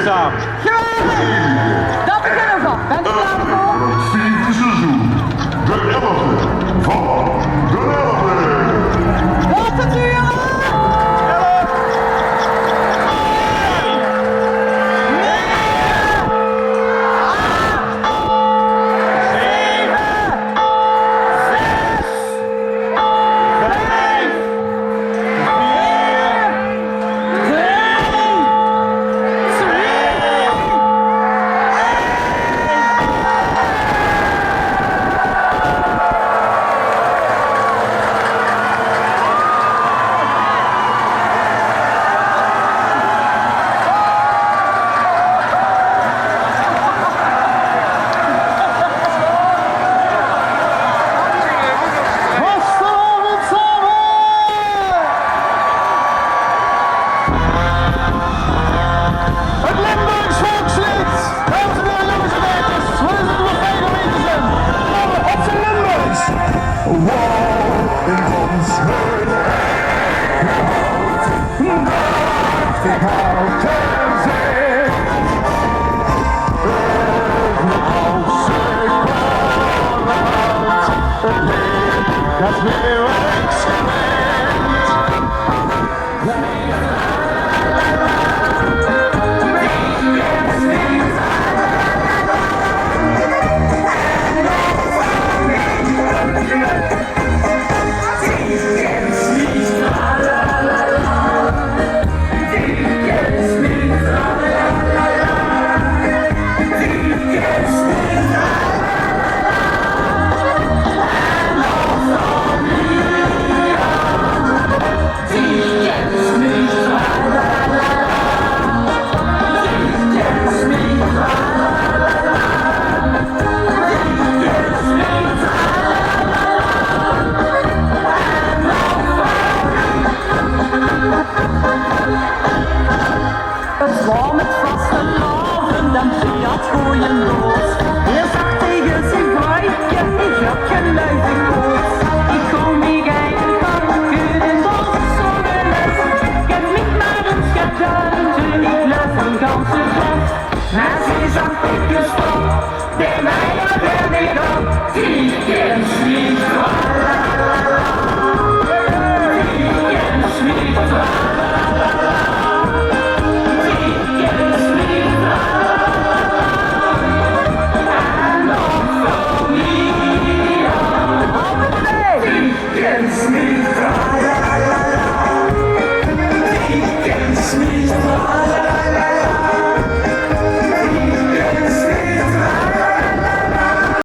staan. Geweldig! Dat beginnen we van. Bent u klaar voor? Het vierde seizoen. De 11e van de 11e. Wat het duren! Dat weer Het was met vaste laven, dan Fiat gooien los. Je zag tegen zijn vrouwtje, ik heb geluid koos. Ik kom niet eigen van kunnen tot zonneles. Ik heb niet maar een schatduintje, ik les een ganse fles. Maar ze zag ik gestopt, bij mij.